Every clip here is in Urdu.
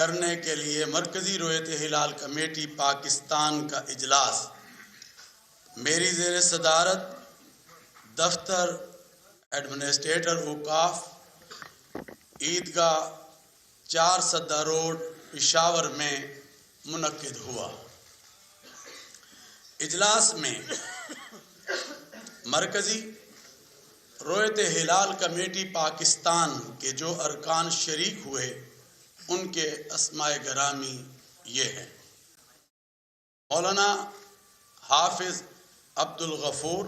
کرنے کے لیے مرکزی رویت ہلال کمیٹی پاکستان کا اجلاس میری زیر صدارت دفتر ایڈمنسٹریٹر اوقاف عیدگاہ 4 سدہ روڈ پشاور میں منعقد ہوا۔ اجلاس میں مرکزی رویت ہلال کمیٹی پاکستان کے جو ارکان شریک ہوئے ان کے اسماء گرامی یہ ہیں: مولانا حافظ عبد الغفور،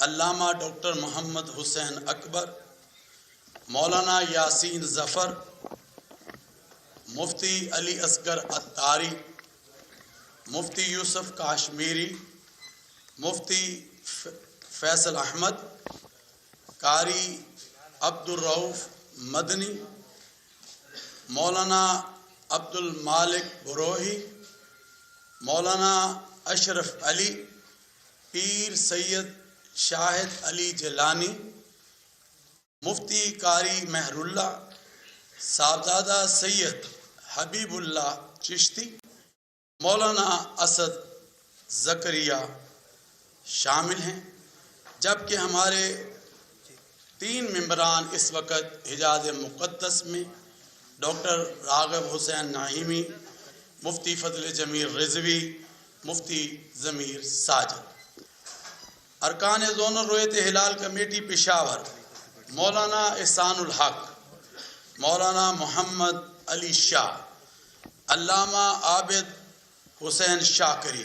علامہ ڈاکٹر محمد حسین اکبر، مولانا یاسین ظفر، مفتی علی اصغر عطاری، مفتی یوسف کاشمیری، مفتی فیصل احمد، قاری عبد الرؤف مدنی، مولانا عبد المالک بروہی، مولانا اشرف علی، پیر سید شاہد علی جیلانی، مفتی قاری مہر اللہ، صاحبزادہ سید حبیب اللہ چشتی، مولانا اسد زکریہ شامل ہیں، جبکہ ہمارے 3 ممبران اس وقت حجاز مقدس میں ڈاکٹر راغب حسین نعیمی، مفتی فضل جمیل رضوی، مفتی ضمیر ساجد۔ ارکان زونل رویت ہلال کمیٹی پشاور: مولانا احسان الحق، مولانا محمد علی شاہ، علامہ عابد حسین شاکری،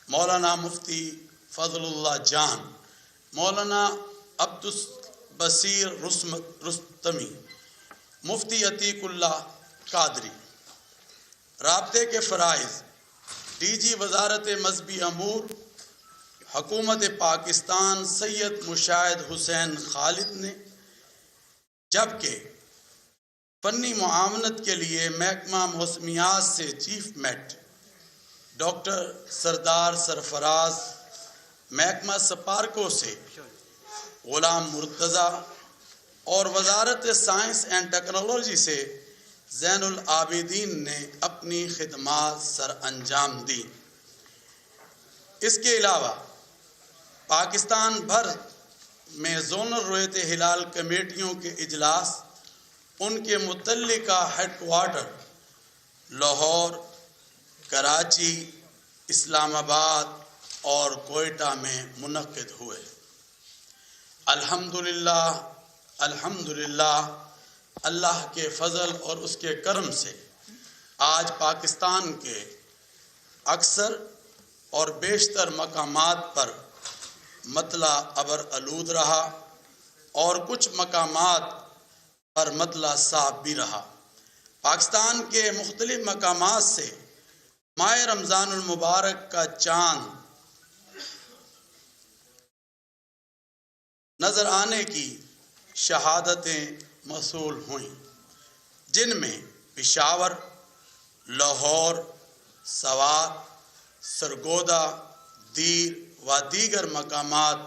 مولانا مفتی فضل اللہ جان، مولانا عبد البصیر رستمی، مفتی عتیق اللہ قادری۔ رابطے کے فرائض: ڈی جی وزارت مذہبی امور حکومت پاکستان سید مشاہد حسین خالد نے، جبکہ فنی معاونت کے لیے محکمہ موسمیات سے چیف میٹ ڈاکٹر سردار سرفراز، محکمہ سپارکو سے غلام مرتضیٰ اور وزارت سائنس اینڈ ٹیکنالوجی سے زین العابدین نے اپنی خدمات سر انجام دی۔ اس کے علاوہ پاکستان بھر میں زونل رویت ہلال کمیٹیوں کے اجلاس ان کے متعلقہ ہیڈ کوارٹر لاہور، کراچی، اسلام آباد اور کوئٹہ میں منعقد ہوئے۔ الحمدللہ اللہ کے فضل اور اس کے کرم سے آج پاکستان کے اکثر اور بیشتر مقامات پر مطلع ابر آلود رہا اور کچھ مقامات پر مطلع صاف بھی رہا۔ پاکستان کے مختلف مقامات سے ماہ رمضان المبارک کا چاند نظر آنے کی شہادتیں موصول ہوئیں، جن میں پشاور، لاہور، سوات، سرگودا، دیر و دیگر مقامات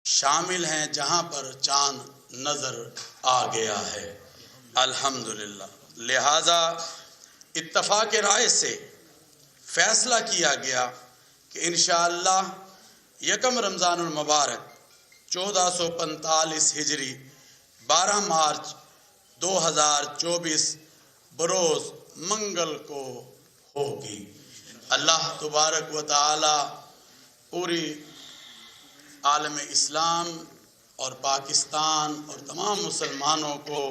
شامل ہیں جہاں پر چاند نظر آ گیا ہے۔ الحمدللہ۔ لہٰذا اتفاق رائے سے فیصلہ کیا گیا کہ انشاءاللہ 1 رمضان المبارک 1445 ہجری 12 مارچ 2024 بروز منگل کو ہوگی۔ اللہ تبارک و تعالی پوری عالم اسلام اور پاکستان اور تمام مسلمانوں کو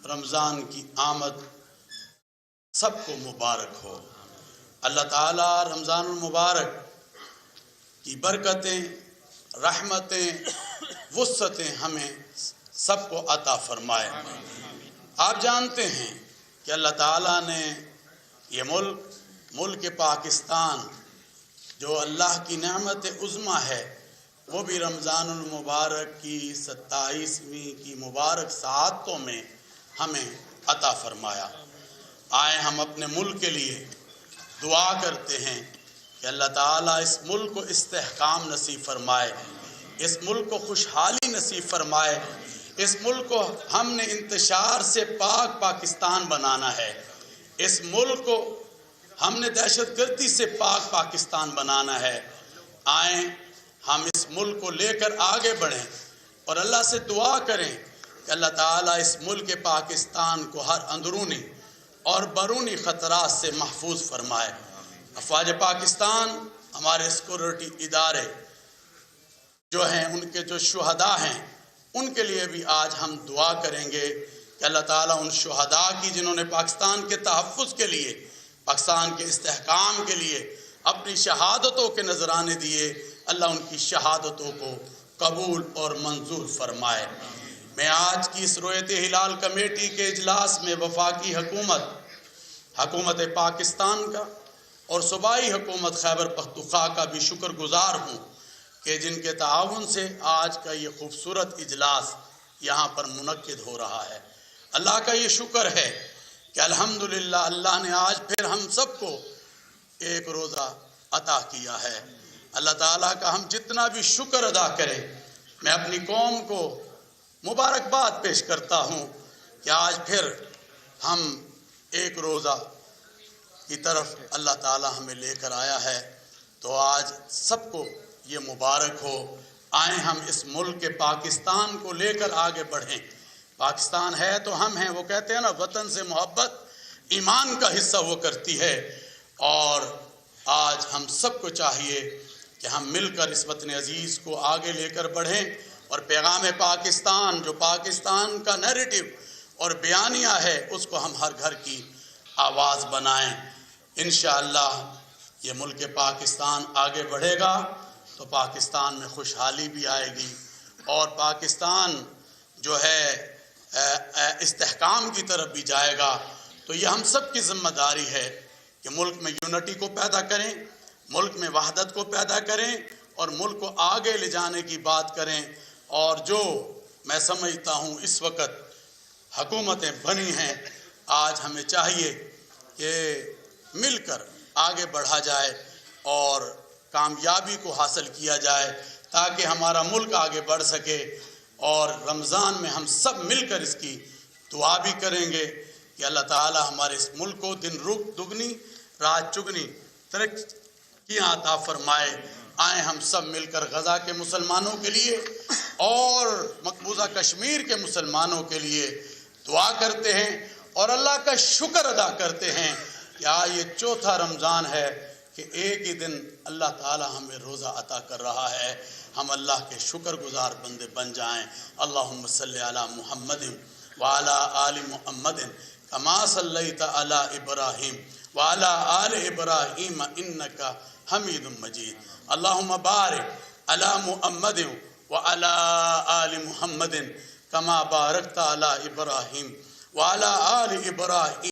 رمضان کی آمد سب کو مبارک ہو۔ اللہ تعالی رمضان المبارک کی برکتیں، رحمتیں، وسعتیں ہمیں سب کو عطا فرمائے۔ آپ جانتے ہیں کہ اللہ تعالیٰ نے یہ ملک پاکستان جو اللہ کی نعمت عظمیٰ ہے، وہ بھی رمضان المبارک کی 27ویں کی مبارک ساعتوں میں ہمیں عطا فرمایا۔ آئے ہم اپنے ملک کے لیے دعا کرتے ہیں کہ اللہ تعالیٰ اس ملک کو استحکام نصیب فرمائے، اس ملک کو خوشحالی نصیب فرمائے، اس ملک کو ہم نے انتشار سے پاک پاکستان بنانا ہے، اس ملک کو ہم نے دہشت گردی سے پاک پاکستان بنانا ہے۔ آئیں ہم اس ملک کو لے کر آگے بڑھیں اور اللہ سے دعا کریں کہ اللہ تعالیٰ اس ملک پاکستان کو ہر اندرونی اور بیرونی خطرات سے محفوظ فرمائے۔ افواج پاکستان، ہمارے سیکورٹی ادارے جو ہیں، ان کے جو شہداء ہیں، ان کے لیے بھی آج ہم دعا کریں گے کہ اللہ تعالیٰ ان شہداء کی جنہوں نے پاکستان کے تحفظ کے لیے، پاکستان کے استحکام کے لیے اپنی شہادتوں کے نذرانے دیے، اللہ ان کی شہادتوں کو قبول اور منظور فرمائے۔ میں آج کی اس رؤیت ہلال کمیٹی کے اجلاس میں وفاقی حکومت پاکستان کا اور صوبائی حکومت خیبر پختونخوا کا بھی شکر گزار ہوں کہ جن کے تعاون سے آج کا یہ خوبصورت اجلاس یہاں پر منعقد ہو رہا ہے۔ اللہ کا یہ شکر ہے کہ الحمدللہ اللہ نے آج پھر ہم سب کو ایک روزہ عطا کیا ہے۔ اللہ تعالیٰ کا ہم جتنا بھی شکر ادا کریں، میں اپنی قوم کو مبارکباد پیش کرتا ہوں کہ آج پھر ہم ایک روزہ کی طرف اللہ تعالیٰ ہمیں لے کر آیا ہے، تو آج سب کو یہ مبارک ہو۔ آئیں ہم اس ملک پاکستان کو لے کر آگے بڑھیں۔ پاکستان ہے تو ہم ہیں، وہ کہتے ہیں نا، وطن سے محبت ایمان کا حصہ وہ کرتی ہے، اور آج ہم سب کو چاہیے کہ ہم مل کر اس وطن عزیز کو آگے لے کر بڑھیں اور پیغام پاکستان، جو پاکستان کا نیریٹو اور بیانیہ ہے، اس کو ہم ہر گھر کی آواز بنائیں۔ انشاءاللہ یہ ملک پاکستان آگے بڑھے گا تو پاکستان میں خوشحالی بھی آئے گی، اور پاکستان جو ہے استحکام کی طرف بھی جائے گا۔ تو یہ ہم سب کی ذمہ داری ہے کہ ملک میں یونٹی کو پیدا کریں، ملک میں وحدت کو پیدا کریں، اور ملک کو آگے لے جانے کی بات کریں۔ اور جو میں سمجھتا ہوں اس وقت حکومتیں بنی ہیں، آج ہمیں چاہیے کہ مل کر آگے بڑھا جائے اور کامیابی کو حاصل کیا جائے تاکہ ہمارا ملک آگے بڑھ سکے۔ اور رمضان میں ہم سب مل کر اس کی دعا بھی کریں گے کہ اللہ تعالی ہمارے اس ملک کو دن دگنی رات چگنی ترقیاں عطا فرمائے۔ آئیں ہم سب مل کر غزہ کے مسلمانوں کے لیے اور مقبوضہ کشمیر کے مسلمانوں کے لیے دعا کرتے ہیں اور اللہ کا شکر ادا کرتے ہیں کہ آج یہ چوتھا رمضان ہے کہ ایک ہی دن اللہ تعالی ہمیں روزہ عطا کر رہا ہے۔ ہم اللہ کے شکر گزار بندے بن جائیں۔ اللہم صلی علی محمد وعلی آل محمد کما صلیت علی ابراہیم وعلی آل ابراہیم انکا حمید مجید۔ اللہم بارک علی محمد وعلی آل محمد کما بارکت علی ابراہیم وعلی آل ابراہیم